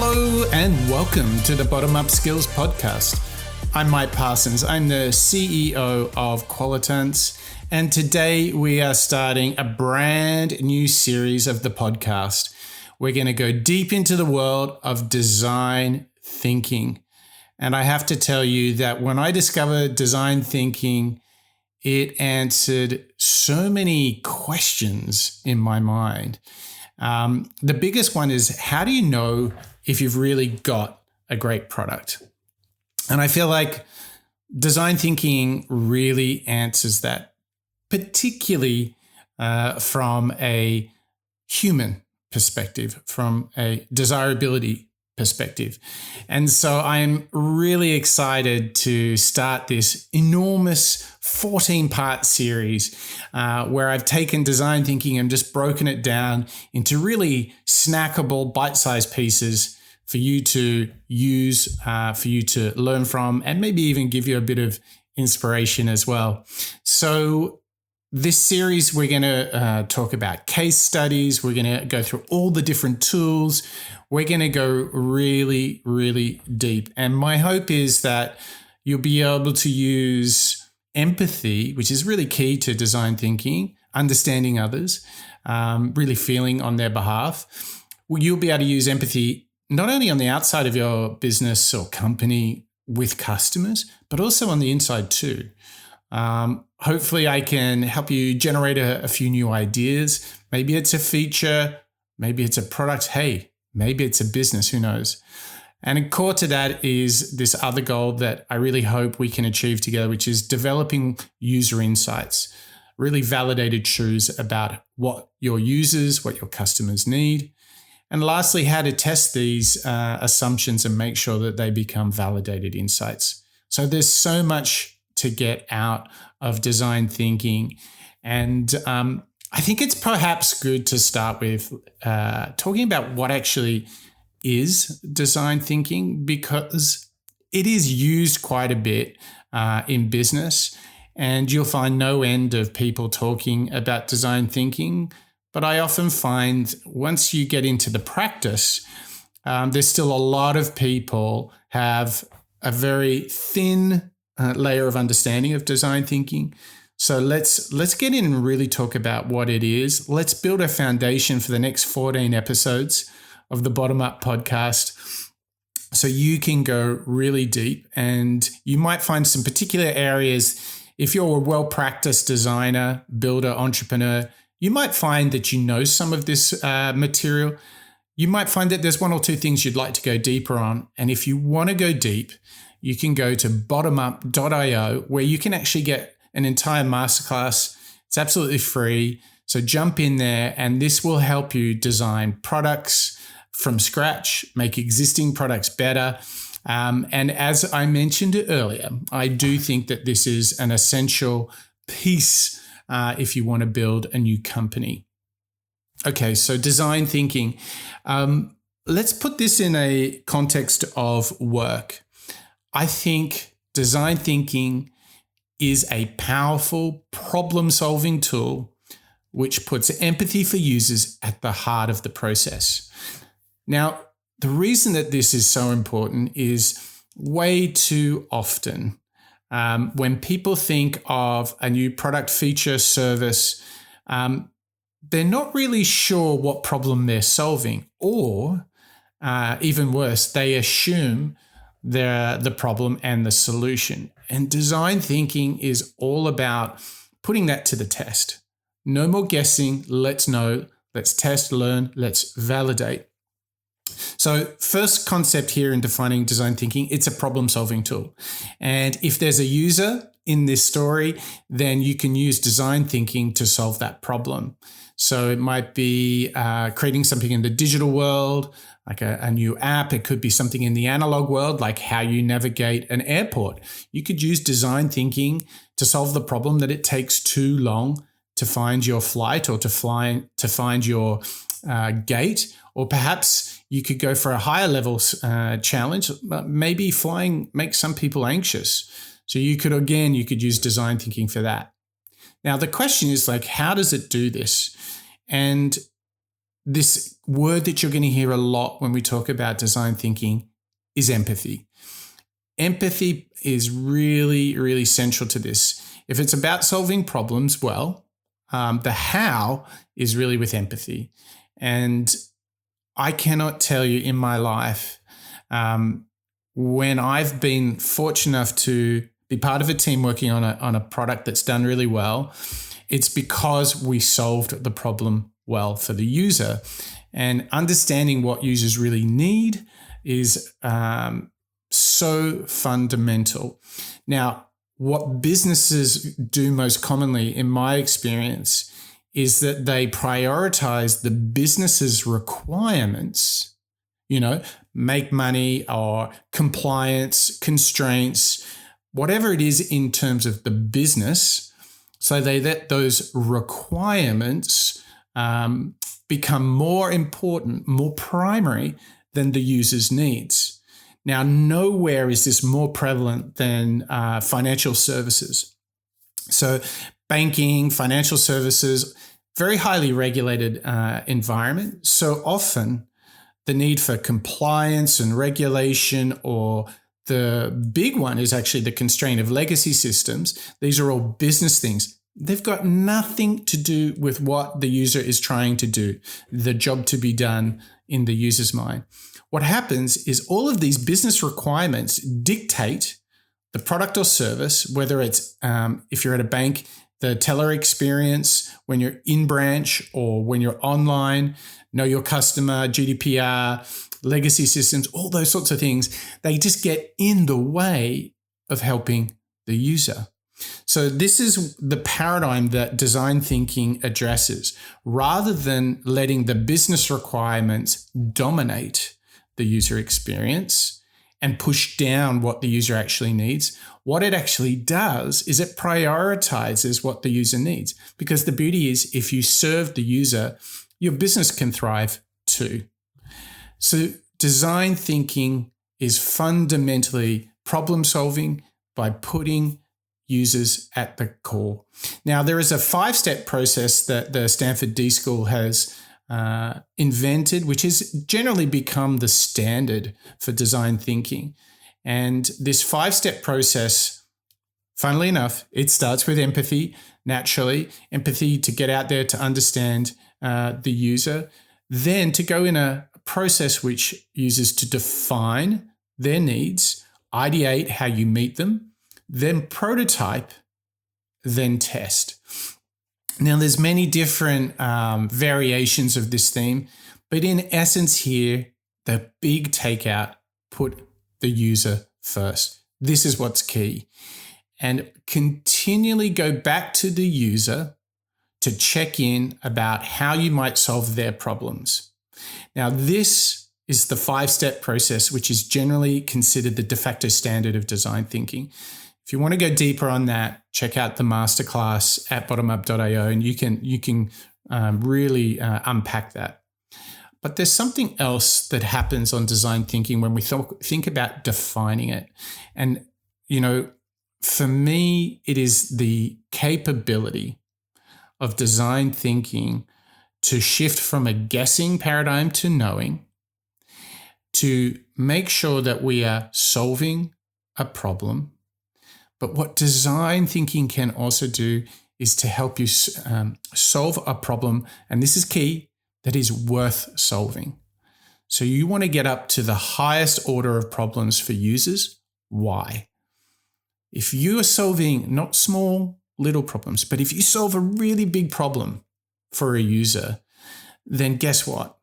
Hello and welcome to the Bottom Up Skills Podcast. I'm Mike Parsons. I'm the CEO of Qualitance, and today we are starting a brand new series of the podcast. We're going to go deep into the world of design thinking. And I have to tell you that when I discovered design thinking, it answered so many questions in my mind. The biggest one is, how do you know if you've really got a great product? And I feel like design thinking really answers that, particularly from a human perspective, from a desirability perspective. And so I'm really excited to start this enormous 14-part series where I've taken design thinking and just broken it down into really snackable, bite-sized pieces for you to use, for you to learn from, and maybe even give you a bit of inspiration as well. So this series, we're going to talk about case studies. We're going to go through all the different tools. We're going to go really, really deep. And my hope is that you'll be able to use empathy, which is really key to design thinking, understanding others, really feeling on their behalf. You'll be able to use empathy not only on the outside of your business or company with customers, but also on the inside too. Hopefully I can help you generate a few new ideas. Maybe it's a feature, maybe it's a product. Hey, maybe it's a business, who knows? And core to that is this other goal that I really hope we can achieve together, which is developing user insights, really validated truths about what your users, what your customers need. And lastly, how to test these assumptions and make sure that they become validated insights. So there's so much to get out of design thinking. And I think it's perhaps good to start with talking about what actually is design thinking, because it is used quite a bit in business, and you'll find no end of people talking about design thinking. But I often find once you get into the practice, there's still a lot of people have a very thin layer of understanding of design thinking. So let's get in and really talk about what it is. Let's build a foundation for the next 14 episodes of the Bottom Up podcast, so you can go really deep, and you might find some particular areas. If you're a well-practiced designer, builder, entrepreneur, you might find that you know some of this material. You might find that there's one or two things you'd like to go deeper on. And if you want to go deep, you can go to bottomup.io, where you can actually get an entire masterclass. It's absolutely free. So jump in there, and this will help you design products from scratch, make existing products better. And as I mentioned earlier, I do think that this is an essential piece if you want to build a new company. Okay, so design thinking. Let's put this in a context of work. I think design thinking is a powerful problem-solving tool which puts empathy for users at the heart of the process. Now, the reason that this is so important is way too often when people think of a new product, feature, service, they're not really sure what problem they're solving, or even worse, they assume the problem and the solution. And design thinking is all about putting that to the test. No more guessing. Let's know. Let's test, learn, let's validate. So first concept here in defining design thinking, it's a problem-solving tool. And if there's a user in this story, then you can use design thinking to solve that problem. So it might be creating something in the digital world, like a new app. It could be something in the analog world, like how you navigate an airport. You could use design thinking to solve the problem that it takes too long to find your flight, or to find your gate. Or perhaps you could go for a higher level challenge. Maybe flying makes some people anxious. So you could use design thinking for that. Now, the question is, like, how does it do this? And this word that you're going to hear a lot when we talk about design thinking is empathy. Empathy is really, really central to this. If it's about solving problems, well, the how is really with empathy. And I cannot tell you in my life when I've been fortunate enough to be part of a team working on a product that's done really well, it's because we solved the problem well for the user. And understanding what users really need is so fundamental. Now, what businesses do most commonly, in my experience, is that they prioritize the business's requirements, make money or compliance, constraints, whatever it is in terms of the business. So they let those requirements become more important, more primary than the user's needs. Now, nowhere is this more prevalent than financial services. So banking, financial services, very highly regulated environment. So often the need for compliance and regulation, or the big one is actually the constraint of legacy systems. These are all business things. They've got nothing to do with what the user is trying to do, the job to be done in the user's mind. What happens is all of these business requirements dictate the product or service, whether it's, if you're at a bank, the teller experience, when you're in branch or when you're online, know your customer, GDPR, legacy systems, all those sorts of things. They just get in the way of helping the user. So this is the paradigm that design thinking addresses. Rather than letting the business requirements dominate the user experience and push down what the user actually needs, what it actually does is it prioritizes what the user needs. Because the beauty is, if you serve the user, your business can thrive too. So design thinking is fundamentally problem solving by putting users at the core. Now, there is a 5-step process that the Stanford D School has invented, which has generally become the standard for design thinking. And this 5-step process, funnily enough, it starts with empathy, naturally, empathy to get out there to understand the user, then to go in a process which uses to define their needs, ideate how you meet them, then prototype, then test. Now, there's many different variations of this theme, but in essence here, the big takeout, put the user first. This is what's key. And continually go back to the user to check in about how you might solve their problems. Now, this is the 5-step process, which is generally considered the de facto standard of design thinking. If you want to go deeper on that, check out the masterclass at bottomup.io, and you can really unpack that. But there's something else that happens on design thinking when we think about defining it. And, for me, it is the capability of design thinking to shift from a guessing paradigm to knowing, to make sure that we are solving a problem. But what design thinking can also do is to help you solve a problem, and this is key, that is worth solving. So you want to get up to the highest order of problems for users. Why? If you are solving not small, little problems, but if you solve a really big problem for a user, then guess what?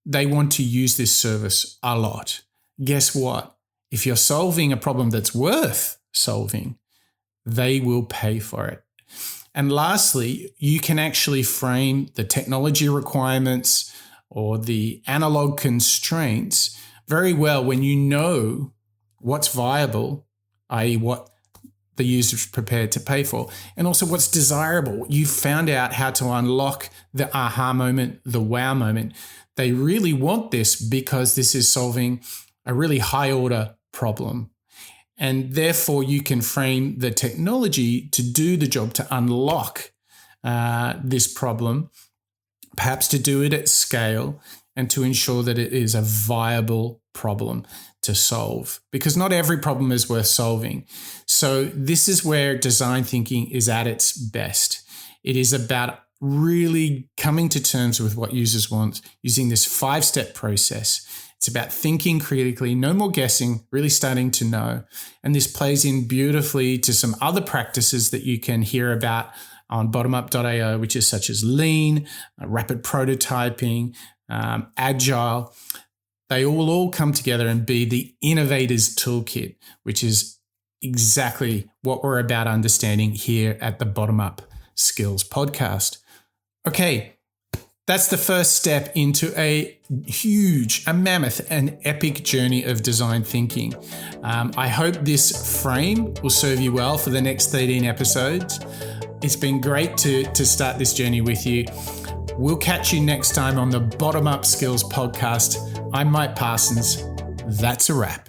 They want to use this service a lot. Guess what? If you're solving a problem that's worth solving, they will pay for it. And lastly, you can actually frame the technology requirements or the analog constraints very well when you know what's viable, i.e. what the user is prepared to pay for, and also what's desirable. You found out how to unlock the aha moment, the wow moment. They really want this because this is solving a really high order problem. And therefore, you can frame the technology to do the job to unlock this problem perhaps to do it at scale, and to ensure that it is a viable problem to solve, because not every problem is worth solving. So this is where design thinking is at its best. It is about really coming to terms with what users want using this 5-step process. It's about thinking critically, no more guessing, really starting to know. And this plays in beautifully to some other practices that you can hear about on bottomup.io, which is such as lean, rapid prototyping, agile. They will all come together and be the innovator's toolkit, which is exactly what we're about understanding here at the Bottom Up Skills podcast. Okay, that's the first step into a mammoth and epic journey of design thinking. I hope this frame will serve you well for the next 13 episodes. It's been great to start this journey with you. We'll catch you next time on the Bottom Up Skills podcast. I'm Mike Parsons. That's a wrap.